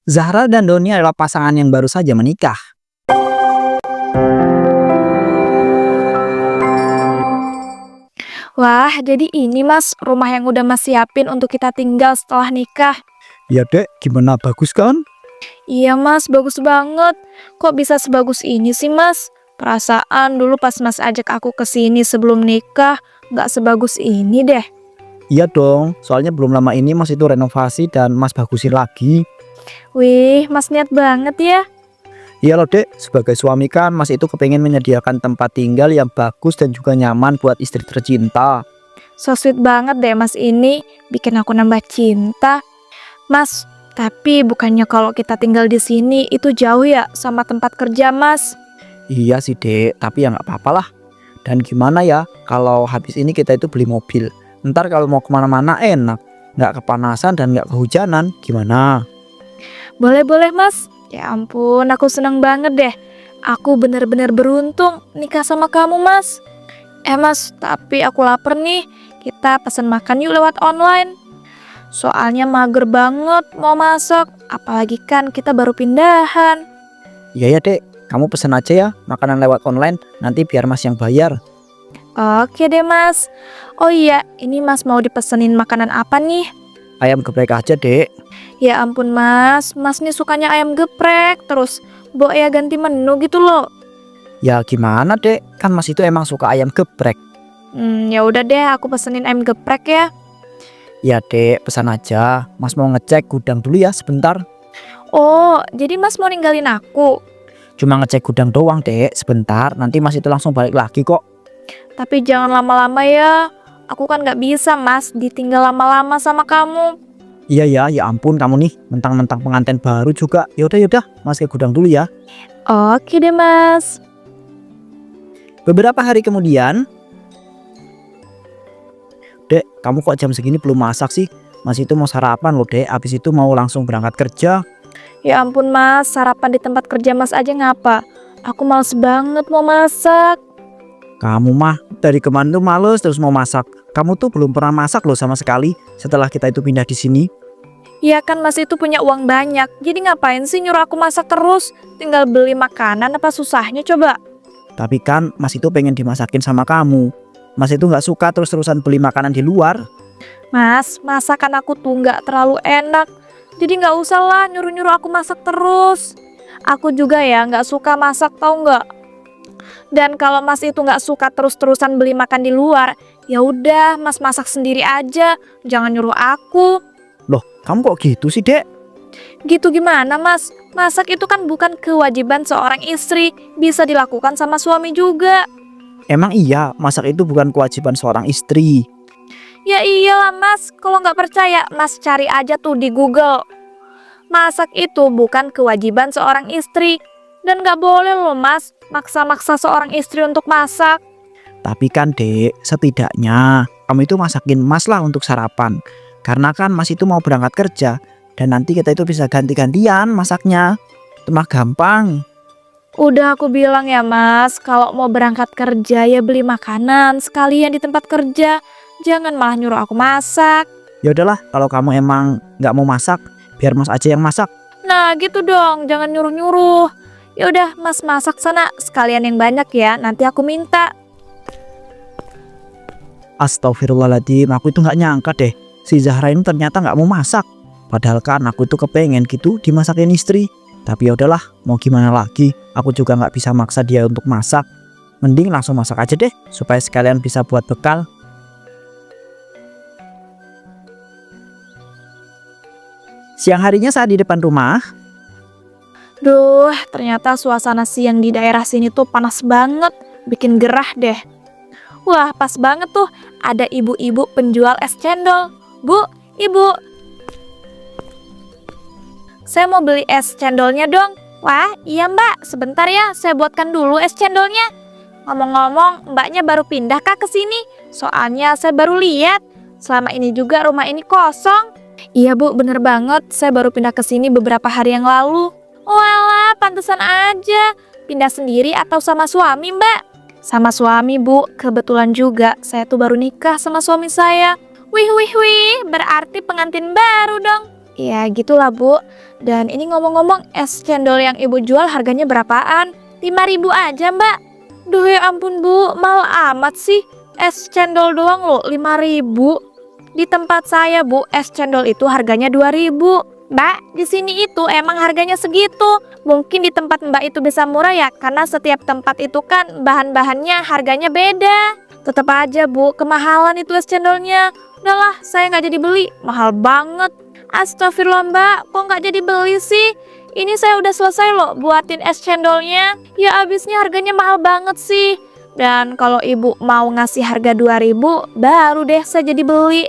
Zahra dan Doni adalah pasangan yang baru saja menikah. Wah, jadi ini Mas, rumah yang udah Mas siapin untuk kita tinggal setelah nikah. Ya dek, gimana, bagus kan? Iya Mas, bagus banget. Kok bisa sebagus ini sih Mas? Perasaan dulu pas Mas ajak aku ke sini sebelum nikah, nggak sebagus ini deh. Iya dong, soalnya belum lama ini Mas itu renovasi dan Mas bagusin lagi. Wih, Mas niat banget ya. Iya loh dek, sebagai suami kan Mas itu kepengen menyediakan tempat tinggal yang bagus dan juga nyaman buat istri tercinta. So sweet banget deh Mas ini, bikin aku nambah cinta. Mas, tapi bukannya kalau kita tinggal di sini itu jauh ya sama tempat kerja Mas? Iya sih dek, tapi ya nggak apa-apa lah. Dan gimana ya kalau habis ini kita itu beli mobil. Ntar kalau mau kemana-mana enak, nggak kepanasan dan nggak kehujanan, gimana? Boleh-boleh Mas. Ya ampun, aku seneng banget deh. Aku bener-bener beruntung nikah sama kamu Mas. Mas, tapi aku lapar nih. Kita pesan makan yuk lewat online. Soalnya mager banget mau masak. Apalagi kan kita baru pindahan. Iya ya dek, kamu pesen aja ya makanan lewat online, nanti biar Mas yang bayar. Oke deh Mas. Oh iya, ini Mas mau dipesenin makanan apa nih? Ayam geprek aja dek. Ya ampun Mas, Mas nih sukanya ayam geprek. Terus, Bo ya ganti menu gitu loh. Ya gimana dek, kan Mas itu emang suka ayam geprek. Ya udah deh, aku pesenin ayam geprek ya. Ya dek, pesan aja. Mas mau ngecek gudang dulu ya sebentar. Oh, jadi Mas mau ninggalin aku? Cuma ngecek gudang doang dek, sebentar. Nanti Mas itu langsung balik lagi kok. Tapi jangan lama-lama ya. Aku kan gak bisa Mas ditinggal lama-lama sama kamu. Iya ya, ya ampun kamu nih, mentang-mentang pengantin baru juga. Yaudah, Mas ke gudang dulu ya. Oke deh Mas. Beberapa hari kemudian, dek, kamu kok jam segini belum masak sih? Mas itu mau sarapan loh dek, habis itu mau langsung berangkat kerja. Ya ampun Mas, sarapan di tempat kerja Mas aja ngapa? Aku males banget mau masak. Kamu mah dari kemarin tuh males terus mau masak. Kamu tuh belum pernah masak loh sama sekali setelah kita itu pindah di sini. Ya kan Mas itu punya uang banyak. Jadi ngapain sih nyuruh aku masak terus? Tinggal beli makanan apa susahnya coba? Tapi kan Mas itu pengen dimasakin sama kamu. Mas itu nggak suka terus-terusan beli makanan di luar. Mas, masakan aku tuh nggak terlalu enak. Jadi nggak usah lah nyuruh-nyuruh aku masak terus. Aku juga ya nggak suka masak tau nggak? Dan kalau Mas itu nggak suka terus-terusan beli makan di luar, ya udah Mas masak sendiri aja. Jangan nyuruh aku. Loh, kamu kok gitu sih dek? Gitu gimana Mas? Masak itu kan bukan kewajiban seorang istri. Bisa dilakukan sama suami juga. Emang iya, masak itu bukan kewajiban seorang istri. Ya iyalah Mas, kalau nggak percaya Mas cari aja tuh di Google. Masak itu bukan kewajiban seorang istri. Dan nggak boleh loh Mas, maksa-maksa seorang istri untuk masak. Tapi kan dek, setidaknya kamu itu masakin Mas lah untuk sarapan. Karena kan Mas itu mau berangkat kerja. Dan nanti kita itu bisa ganti-gantian masaknya. Itu mah gampang. Udah aku bilang ya Mas, kalau mau berangkat kerja ya beli makanan sekalian di tempat kerja. Jangan malah nyuruh aku masak. Ya udahlah, kalau kamu emang nggak mau masak, biar Mas aja yang masak. Nah gitu dong, jangan nyuruh-nyuruh. Ya udah Mas masak sana, sekalian yang banyak ya, nanti aku minta. Astagfirullahaladzim, aku itu nggak nyangka deh. Si Zahra ini ternyata nggak mau masak. Padahal kan aku itu kepengen gitu dimasakin istri. Tapi ya udahlah, mau gimana lagi? Aku juga nggak bisa maksa dia untuk masak. Mending langsung masak aja deh, supaya sekalian bisa buat bekal. Siang harinya saat di depan rumah, Duh, ternyata suasana siang di daerah sini tuh panas banget, bikin gerah deh. Wah, pas banget tuh, ada ibu-ibu penjual es cendol. Bu, ibu, saya mau beli es cendolnya dong. Wah, iya mbak, sebentar ya, saya buatkan dulu es cendolnya. Ngomong-ngomong, mbaknya baru pindah kah ke sini? Soalnya saya baru lihat, selama ini juga rumah ini kosong. Iya bu, bener banget, saya baru pindah ke sini beberapa hari yang lalu. Walah, pantesan aja. Pindah sendiri atau sama suami mbak? Sama suami bu, kebetulan juga saya tuh baru nikah sama suami saya. Wih, berarti pengantin baru dong. Ya gitulah bu. Dan ini ngomong-ngomong, es cendol yang ibu jual harganya berapaan? 5.000 aja mbak. Duh ya ampun bu, mahal amat sih. Es cendol doang loh 5.000. Di tempat saya bu, es cendol itu harganya 2.000. Mbak, di sini itu emang harganya segitu. Mungkin di tempat mbak itu bisa murah ya, karena setiap tempat itu kan bahan-bahannya harganya beda. Tetap aja bu, kemahalan itu es cendolnya. Udahlah, saya nggak jadi beli, mahal banget. Astagfirullah mbak, kok nggak jadi beli sih? Ini saya udah selesai loh buatin es cendolnya. Ya abisnya harganya mahal banget sih. Dan kalau ibu mau ngasih harga 2.000, baru deh saya jadi beli.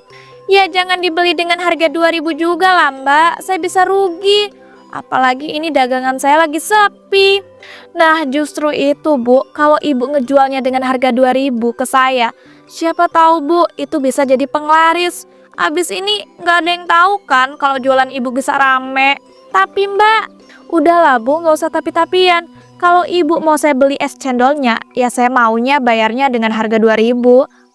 Ya jangan dibeli dengan harga 2.000 juga lah mbak, saya bisa rugi. Apalagi ini dagangan saya lagi sepi. Nah justru itu bu, kalau ibu ngejualnya dengan harga 2.000 ke saya, siapa tahu bu itu bisa jadi penglaris. Abis ini nggak ada yang tahu kan kalau jualan ibu bisa rame. Tapi mbak, udahlah bu, nggak usah tapi-tapian. Kalau ibu mau saya beli es cendolnya, ya saya maunya bayarnya dengan harga 2.000.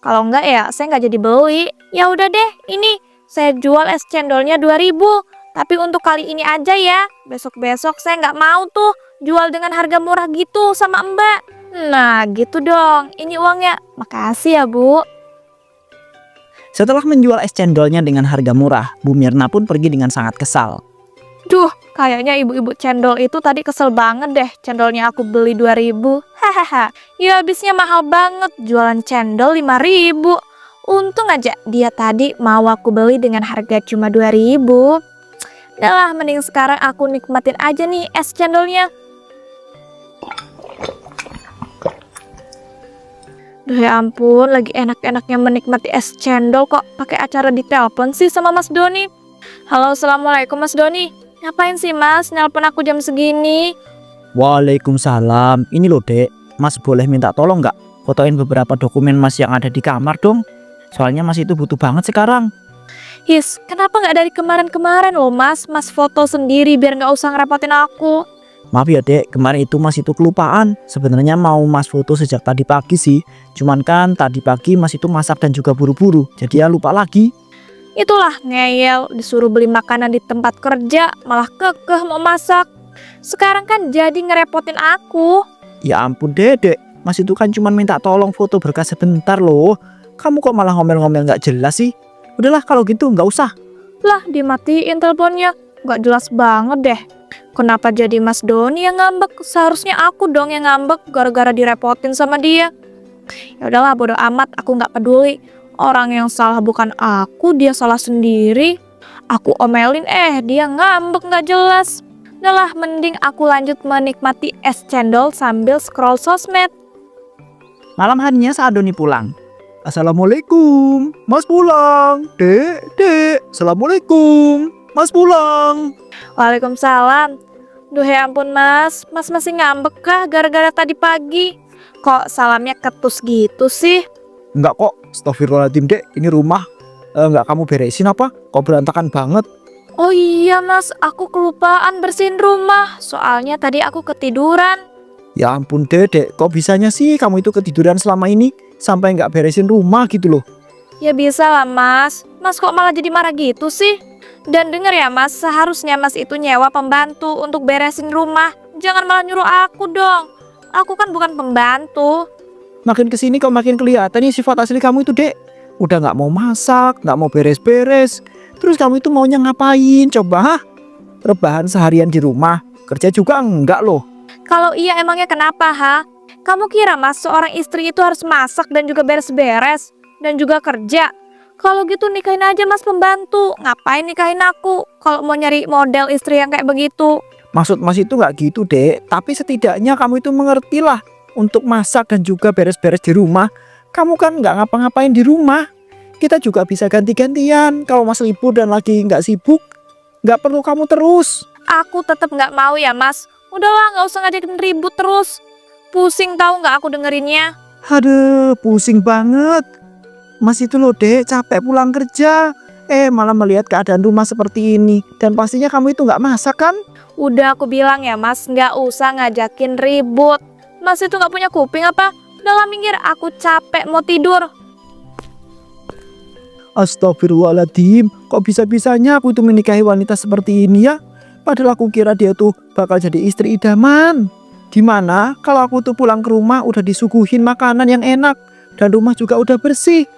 Kalau enggak ya saya nggak jadi beli. Ya udah deh, ini saya jual es cendolnya 2.000. Tapi untuk kali ini aja ya. Besok-besok saya nggak mau tuh jual dengan harga murah gitu sama mbak. Nah gitu dong, ini uangnya. Makasih ya bu. Setelah menjual es cendolnya dengan harga murah, Bu Mirna pun pergi dengan sangat kesal. Duh, kayaknya ibu-ibu cendol itu tadi kesel banget deh cendolnya aku beli 2.000. Hahaha, ya habisnya mahal banget jualan cendol 5.000. Untung aja dia tadi mau aku beli dengan harga cuma 2.000. Udah lah, mending sekarang aku nikmatin aja nih es cendolnya. Duh ya ampun, lagi enak-enaknya menikmati es cendol kok pakai acara di telepon sih sama Mas Doni. Halo, assalamualaikum Mas Doni. Ngapain sih mas, nelpon aku jam segini? Waalaikumsalam. Ini loh dek, mas boleh minta tolong nggak? Fotoin beberapa dokumen mas yang ada di kamar dong. Soalnya mas itu butuh banget sekarang. His, kenapa nggak dari kemarin-kemarin loh mas? Mas foto sendiri biar nggak usah ngerepotin aku. Maaf ya dek, kemarin itu mas itu kelupaan. Sebenarnya mau mas foto sejak tadi pagi sih. Cuman kan tadi pagi mas itu masak dan juga buru-buru. Jadi ya lupa lagi. Itulah ngeyel, disuruh beli makanan di tempat kerja, malah kekeh mau masak. Sekarang kan jadi ngerepotin aku. Ya ampun dedek, mas itu kan cuma minta tolong foto berkas sebentar loh. Kamu kok malah ngomel-ngomel nggak jelas sih? Udahlah kalau gitu nggak usah. Lah dimatiin teleponnya, nggak jelas banget deh. Kenapa jadi Mas Doni yang ngambek? Seharusnya aku dong yang ngambek gara-gara direpotin sama dia. Ya udahlah bodo amat, aku nggak peduli. Orang yang salah bukan aku, dia salah sendiri. Aku omelin dia ngambek nggak jelas. Udahlah, mending aku lanjut menikmati es cendol sambil scroll sosmed. Malam harinya saat Doni pulang. Assalamualaikum, mas pulang. Dek, assalamualaikum, mas pulang. Waalaikumsalam. Duh ya ampun mas masih ngambek kah gara-gara tadi pagi? Kok salamnya ketus gitu sih? Enggak kok, astagfirullahaladzim dek, ini rumah. Enggak kamu beresin apa? Kok berantakan banget? Oh iya mas, aku kelupaan bersihin rumah. Soalnya tadi aku ketiduran. Ya ampun dek, kok bisanya sih kamu itu ketiduran selama ini? Sampai nggak beresin rumah gitu loh. Ya bisa lah mas. Mas kok malah jadi marah gitu sih? Dan denger ya mas, seharusnya mas itu nyewa pembantu untuk beresin rumah. Jangan malah nyuruh aku dong. Aku kan bukan pembantu. Makin kesini kok makin kelihatan nih sifat asli kamu itu dek. Udah nggak mau masak, nggak mau beres-beres. Terus kamu itu maunya ngapain coba? Hah? Rebahan seharian di rumah, kerja juga enggak loh. Kalau iya emangnya kenapa ha? Kamu kira mas seorang istri itu harus masak dan juga beres-beres dan juga kerja? Kalau gitu nikahin aja mas pembantu. Ngapain nikahin aku kalau mau nyari model istri yang kayak begitu? Maksud mas itu nggak gitu dek. Tapi setidaknya kamu itu mengertilah untuk masak dan juga beres-beres di rumah. Kamu kan nggak ngapa-ngapain di rumah. Kita juga bisa ganti-gantian. Kalau mas libur dan lagi nggak sibuk, nggak perlu kamu terus. Aku tetap nggak mau ya mas. Udahlah nggak usah ngajakin ribut terus. Pusing tahu nggak aku dengerinnya. Aduh, pusing banget. Mas itu loh dek, capek pulang kerja. Malah melihat keadaan rumah seperti ini. Dan pastinya kamu itu nggak masak kan? Udah aku bilang ya mas, nggak usah ngajakin ribut. Mas itu nggak punya kuping apa? Udahlah minggir, aku capek mau tidur. Astagfirullahaladzim, kok bisa-bisanya aku itu menikahi wanita seperti ini ya? Padahal aku kira dia tuh bakal jadi istri idaman. Dimana kalau aku tuh pulang ke rumah udah disuguhin makanan yang enak dan rumah juga udah bersih.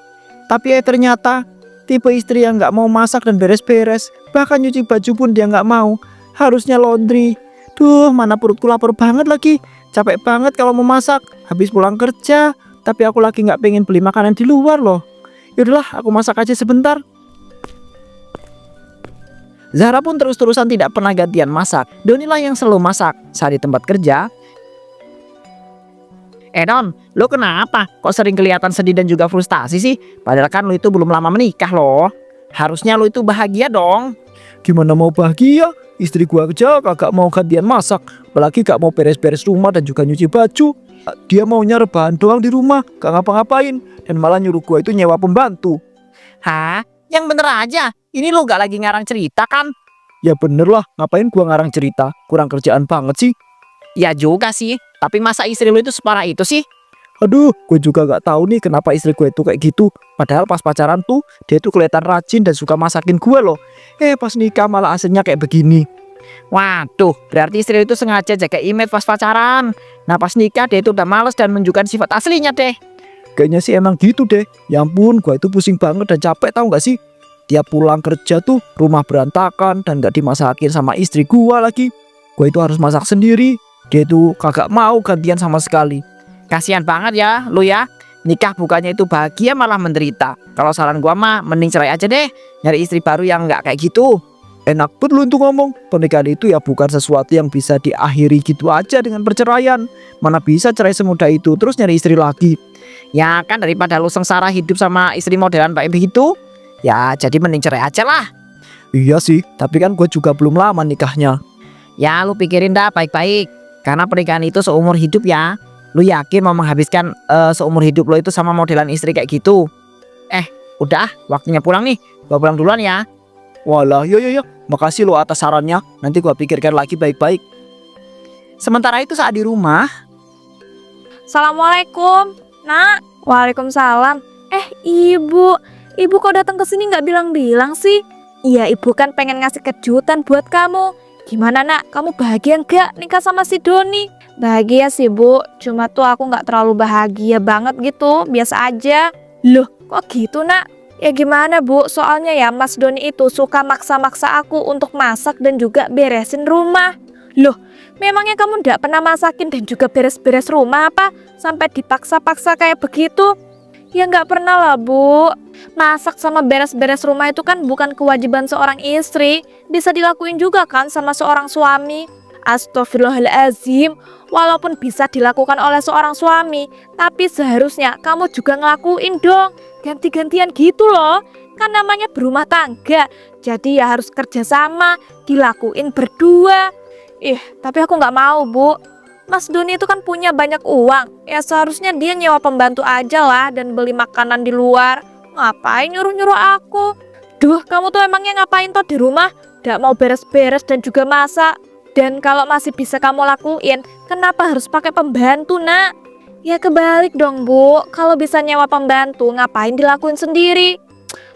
Tapi ternyata tipe istri yang gak mau masak dan beres-beres. Bahkan nyuci baju pun dia gak mau. Harusnya laundry. Duh, mana perutku lapar banget lagi. Capek banget kalau mau masak. Habis pulang kerja. Tapi aku lagi gak pengen beli makanan di luar loh. Yaudahlah, aku masak aja sebentar. Zahra pun terus-terusan tidak pernah gantian masak. Doni lah yang selalu masak saat di tempat kerja. Don, lo kenapa? Kok sering kelihatan sedih dan juga frustasi sih? Padahal kan lo itu belum lama menikah loh. Harusnya lo itu bahagia dong. Gimana mau bahagia? Istri gua aja kagak mau gantian masak. Apalagi gak mau beres-beres rumah dan juga nyuci baju. Dia maunya rebahan doang di rumah, gak ngapa-ngapain. Dan malah nyuruh gua itu nyewa pembantu. Hah? Yang bener aja. Ini lo gak lagi ngarang cerita kan? Ya bener lah, ngapain gua ngarang cerita? Kurang kerjaan banget sih. Ya juga sih, tapi masa istri lo itu separah itu sih? Aduh, gue juga gak tahu nih kenapa istri gue itu kayak gitu. Padahal pas pacaran tuh, dia tuh kelihatan rajin dan suka masakin gue loh. Pas nikah malah hasilnya kayak begini. Waduh, berarti istri itu sengaja jaga image pas pacaran. Nah pas nikah dia itu udah males dan menunjukkan sifat aslinya deh. Kayaknya sih emang gitu deh. Ya ampun, gue itu pusing banget dan capek tahu gak sih? Tiap pulang kerja tuh rumah berantakan dan gak dimasakin sama istri gue lagi. Gue itu harus masak sendiri. Dia itu kagak mau gantian sama sekali. Kasihan banget ya lu ya. Nikah bukannya itu bahagia malah menderita. Kalau saran gua mah mending cerai aja deh. Nyari istri baru yang gak kayak gitu. Enak banget lu untuk ngomong. Pernikahan itu ya bukan sesuatu yang bisa diakhiri gitu aja dengan perceraian. Mana bisa cerai semudah itu terus nyari istri lagi. Ya kan daripada lu sengsara hidup sama istri modelan kayak begitu. Ya jadi mending cerai aja lah. Iya sih, tapi kan gue juga belum lama nikahnya. Ya lu pikirin dah baik-baik. Karena pernikahan itu seumur hidup ya. Lu yakin mau menghabiskan seumur hidup lo itu sama modelan istri kayak gitu? Udah waktunya pulang nih. Gua pulang duluan ya. Walah, yo. Makasih lo atas sarannya. Nanti gua pikirkan lagi baik-baik. Sementara itu saat di rumah. Assalamualaikum, Nak. Waalaikumsalam. Ibu. Ibu kok datang ke sini nggak bilang-bilang sih? Iya, ibu kan pengen ngasih kejutan buat kamu. Gimana Nak, kamu bahagia nggak nikah sama si Doni? Bahagia sih Bu, cuma tuh aku nggak terlalu bahagia banget gitu, biasa aja. Loh, kok gitu Nak? Ya gimana Bu, soalnya ya Mas Doni itu suka maksa-maksa aku untuk masak dan juga beresin rumah. Loh, memangnya kamu nggak pernah masakin dan juga beres-beres rumah apa? Sampai dipaksa-paksa kayak begitu? Ya nggak pernah lah Bu. Masak sama beres-beres rumah itu kan bukan kewajiban seorang istri. Bisa dilakuin juga kan sama seorang suami. Astagfirullahaladzim. Walaupun bisa dilakukan oleh seorang suami, tapi seharusnya kamu juga ngelakuin dong. Ganti-gantian gitu loh. Kan namanya berumah tangga. Jadi ya harus kerjasama, dilakuin berdua. Tapi aku nggak mau Bu. Mas Doni itu kan punya banyak uang. Ya seharusnya dia nyewa pembantu aja lah dan beli makanan di luar. Ngapain nyuruh-nyuruh aku? Duh, kamu tuh emangnya ngapain toh di rumah? Gak mau beres-beres dan juga masak. Dan kalau masih bisa kamu lakuin, kenapa harus pakai pembantu Nak? Ya kebalik dong Bu. Kalau bisa nyewa pembantu, ngapain dilakuin sendiri?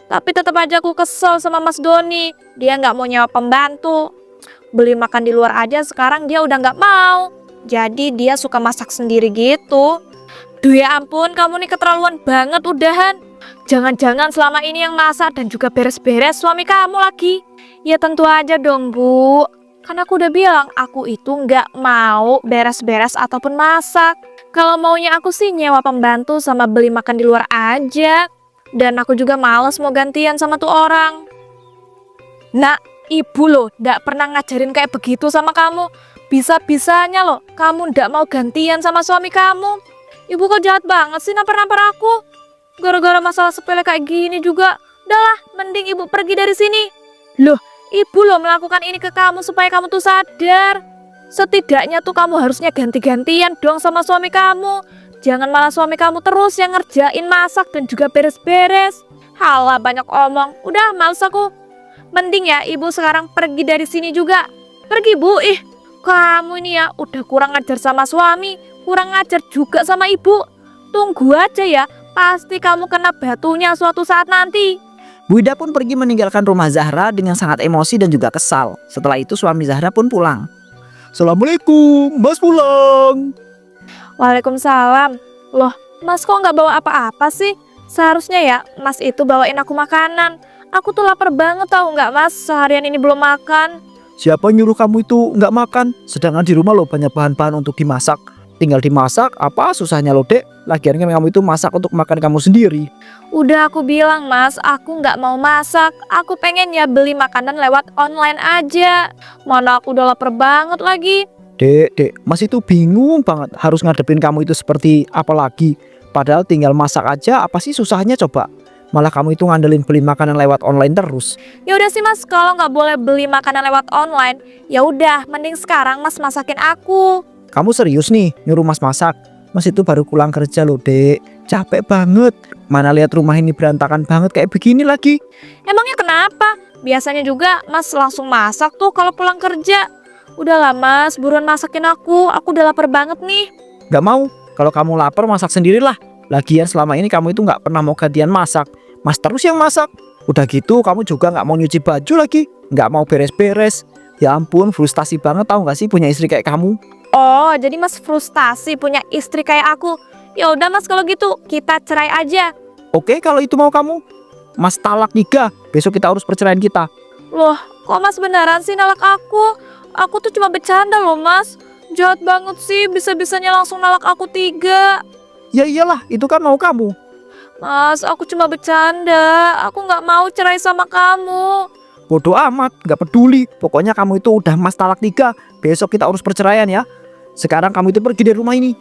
Tapi tetap aja aku kesel sama Mas Doni. Dia gak mau nyewa pembantu. Beli makan di luar aja sekarang dia udah gak mau. Jadi dia suka masak sendiri gitu. Duh ya ampun, kamu nih keterlaluan banget udahan. Jangan-jangan selama ini yang masak dan juga beres-beres suami kamu lagi. Ya tentu aja dong Bu. Kan aku udah bilang aku itu nggak mau beres-beres ataupun masak. Kalau maunya aku sih nyewa pembantu sama beli makan di luar aja. Dan aku juga males mau gantian sama tuh orang. Nak, ibu loh nggak pernah ngajarin kayak begitu sama kamu. Bisa-bisanya loh kamu nggak mau gantian sama suami kamu. Ibu kok jahat banget sih nampar-nampar aku. Gara-gara masalah sepele kayak gini juga. Udahlah, mending ibu pergi dari sini. Loh, ibu loh melakukan ini ke kamu supaya kamu tuh sadar. Setidaknya tuh kamu harusnya ganti-gantian dong sama suami kamu. Jangan malah suami kamu terus yang ngerjain masak dan juga beres-beres. Halah banyak omong. Udah males aku. Mending ya ibu sekarang pergi dari sini juga. Pergi Bu. Kamu ini ya udah kurang ajar sama suami, kurang ajar juga sama ibu. Tunggu aja ya, pasti kamu kena batunya suatu saat nanti. Bu Ida pun pergi meninggalkan rumah Zahra dengan sangat emosi dan juga kesal. Setelah itu suami Zahra pun pulang. Assalamualaikum, Mas pulang. Waalaikumsalam. Loh, Mas kok nggak bawa apa-apa sih? Seharusnya ya, Mas itu bawain aku makanan. Aku tuh lapar banget tahu nggak Mas, seharian ini belum makan. Siapa nyuruh kamu itu nggak makan? Sedangkan di rumah lo banyak bahan-bahan untuk dimasak. Tinggal dimasak, apa susahnya lo dek? Lagian kan kamu itu masak untuk makan kamu sendiri. Udah aku bilang Mas, aku nggak mau masak. Aku pengen ya beli makanan lewat online aja. Mana aku udah lapar banget lagi. Dek, Mas itu bingung banget harus ngadepin kamu itu seperti apa lagi. Padahal tinggal masak aja, apa sih susahnya coba? Malah kamu itu ngandelin beli makanan lewat online terus. Ya udah sih Mas, kalau nggak boleh beli makanan lewat online, ya udah, mending sekarang Mas masakin aku. Kamu serius nih nyuruh Mas masak? Mas itu baru pulang kerja loh dek. Capek banget. Mana lihat rumah ini berantakan banget kayak begini lagi. Emangnya kenapa? Biasanya juga Mas langsung masak tuh kalau pulang kerja. Udahlah Mas, buruan masakin aku udah lapar banget nih. Gak mau. Kalau kamu lapar masak sendirilah. Lagian selama ini kamu itu gak pernah mau gantian masak. Mas terus yang masak. Udah gitu kamu juga gak mau nyuci baju lagi. Gak mau beres-beres. Ya ampun, frustasi banget tahu gak sih punya istri kayak kamu. Oh, jadi Mas frustasi punya istri kayak aku. Ya udah Mas, kalau gitu kita cerai aja. Oke, kalau itu mau kamu. Mas talak nikah. Besok kita urus perceraian kita. Loh, kok Mas beneran sih nalak aku? Aku tuh cuma bercanda loh Mas. Jahat banget sih, bisa-bisanya langsung nalak aku 3. Ya iyalah, itu kan mau kamu. Mas, aku cuma bercanda. Aku nggak mau cerai sama kamu. Bodoh amat, gak peduli. Pokoknya kamu itu udah Mas talak nikah. Besok kita urus perceraian ya. Sekarang kamu itu pergi dari rumah ini.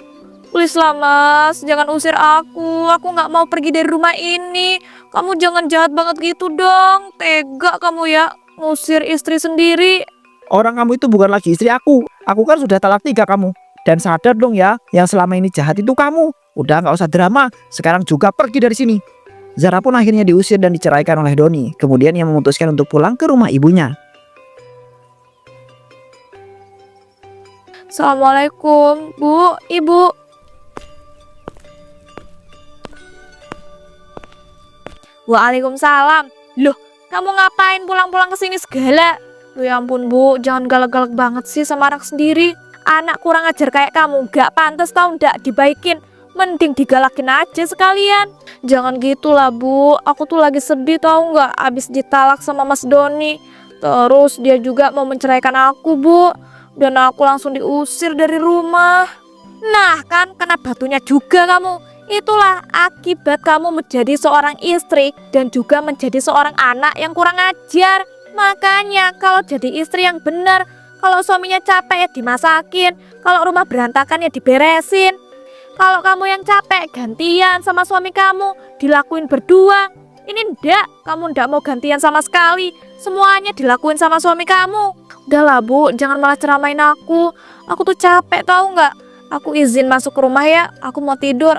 Please lah Mas, jangan usir aku. Aku nggak mau pergi dari rumah ini. Kamu jangan jahat banget gitu dong. Tega kamu ya, ngusir istri sendiri. Orang kamu itu bukan lagi istri aku. Aku kan sudah talak nikah kamu. Dan sadar dong ya, yang selama ini jahat itu kamu. Udah gak usah drama. Sekarang juga pergi dari sini. Zahra pun akhirnya diusir dan diceraikan oleh Doni. Kemudian ia memutuskan untuk pulang ke rumah ibunya. Assalamualaikum, Bu, Ibu. Waalaikumsalam. Loh, kamu ngapain pulang-pulang ke sini segala? Loh ya ampun Bu, jangan galak-galak banget sih sama anak sendiri. Anak kurang ajar kayak kamu, gak pantas tau ndak dibaikin. Mending digalakin aja sekalian. Jangan gitulah Bu, aku tuh lagi sedih tau nggak abis ditalak sama Mas Doni. Terus dia juga mau menceraikan aku Bu. Dan aku langsung diusir dari rumah. Nah kan, kena batunya juga kamu. Itulah akibat kamu menjadi seorang istri dan juga menjadi seorang anak yang kurang ajar. Makanya kalau jadi istri yang benar, kalau suaminya capek ya dimasakin, kalau rumah berantakan ya diberesin. Kalau kamu yang capek gantian sama suami kamu, dilakuin berdua. Ini ndak, kamu ndak mau gantian sama sekali. Semuanya dilakuin sama suami kamu. Udahlah Bu, jangan malah ceramain aku. Aku tuh capek tahu nggak? Aku izin masuk ke rumah ya, aku mau tidur.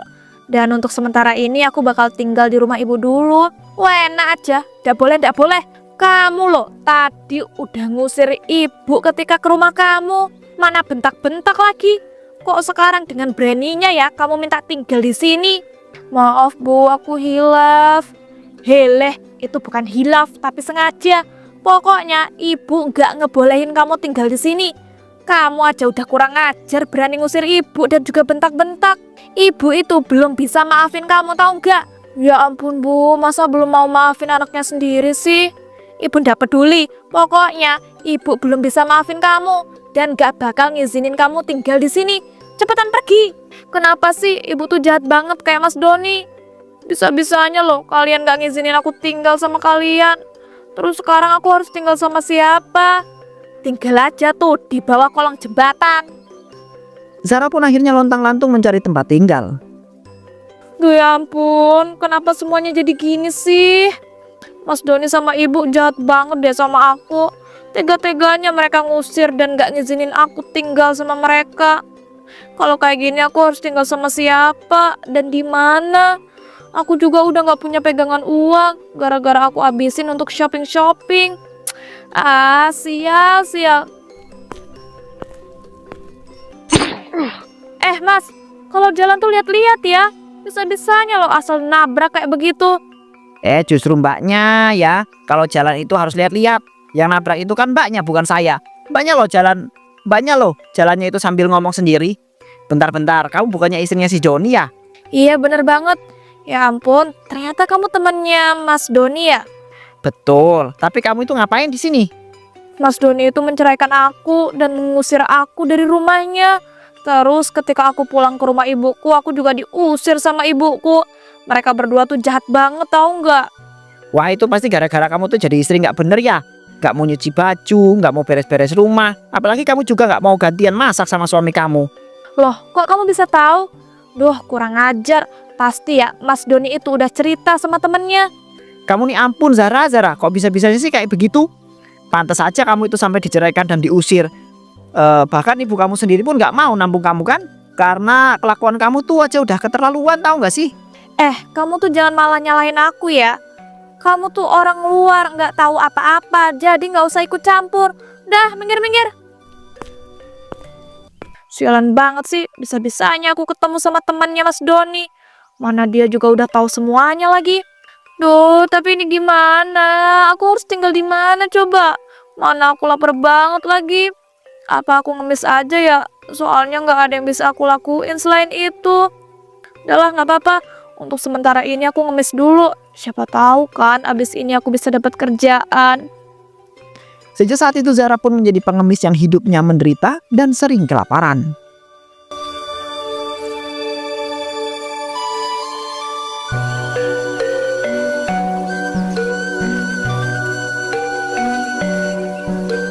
Dan untuk sementara ini aku bakal tinggal di rumah ibu dulu. Wah enak aja, ndak boleh. Kamu loh tadi udah ngusir ibu ketika ke rumah kamu. Mana bentak-bentak lagi. Kok sekarang dengan beraninya ya kamu minta tinggal di sini? Maaf Bu, aku hilaf. Heleh, itu bukan hilaf tapi sengaja. Pokoknya ibu nggak ngebolehin kamu tinggal di sini. Kamu aja udah kurang ajar berani ngusir ibu dan juga bentak-bentak. Ibu itu belum bisa maafin kamu tahu nggak? Ya ampun Bu, masa belum mau maafin anaknya sendiri sih? Ibu ndak peduli. Pokoknya ibu belum bisa maafin kamu dan gak bakal ngizinin kamu tinggal di sini. Cepetan pergi. Kenapa sih ibu tuh jahat banget kayak Mas Doni? Bisa-bisanya loh kalian gak ngizinin aku tinggal sama kalian. Terus sekarang aku harus tinggal sama siapa? Tinggal aja tuh di bawah kolong jembatan. Zahra pun akhirnya lontang-lantung mencari tempat tinggal. Duh ya ampun, kenapa semuanya jadi gini sih? Mas Doni sama ibu jahat banget deh sama aku. Tega-teganya mereka ngusir dan gak ngizinin aku tinggal sama mereka. Kalau kayak gini aku harus tinggal sama siapa dan di mana? Aku juga udah gak punya pegangan uang gara-gara aku habisin untuk shopping. Sial. Mas, kalau jalan tuh lihat-lihat ya. Bisa-bisanya lo asal nabrak kayak begitu. Justru mbaknya ya. Kalau jalan itu harus lihat-lihat. Yang nabrak itu kan mbaknya, bukan saya. Mbaknya loh jalannya itu sambil ngomong sendiri. Bentar, kamu bukannya istrinya si Joni ya? Iya bener banget. Ya ampun, ternyata kamu temannya Mas Doni ya? Betul, tapi kamu itu ngapain di sini? Mas Doni itu menceraikan aku dan mengusir aku dari rumahnya. Terus ketika aku pulang ke rumah ibuku, aku juga diusir sama ibuku. Mereka berdua tuh jahat banget, tahu nggak? Wah, itu pasti gara-gara kamu tuh jadi istri nggak bener ya. Nggak mau nyuci baju, nggak mau beres-beres rumah. Apalagi kamu juga nggak mau gantian masak sama suami kamu. Loh, kok kamu bisa tahu? Duh, kurang ajar. Pasti ya, Mas Doni itu udah cerita sama temennya. Kamu nih ampun Zara, kok bisa-bisanya sih kayak begitu? Pantas aja kamu itu sampai diceraikan dan diusir. Bahkan ibu kamu sendiri pun nggak mau nampung kamu kan? Karena kelakuan kamu tuh aja udah keterlaluan, tahu nggak sih? Kamu tuh jangan malah nyalahin aku ya. Kamu tuh orang luar, nggak tahu apa-apa, jadi nggak usah ikut campur. Dah, minggir. Sialan banget sih, bisa-bisanya aku ketemu sama temannya Mas Doni. Mana dia juga udah tahu semuanya lagi. Duh, tapi ini gimana? Aku harus tinggal di mana coba? Mana aku lapar banget lagi. Apa aku ngemis aja ya? Soalnya nggak ada yang bisa aku lakuin selain itu. Udahlah, nggak apa-apa. Untuk sementara ini aku ngemis dulu. Siapa tahu kan abis ini aku bisa dapat kerjaan. Sejak saat itu Zara pun menjadi pengemis yang hidupnya menderita dan sering kelaparan.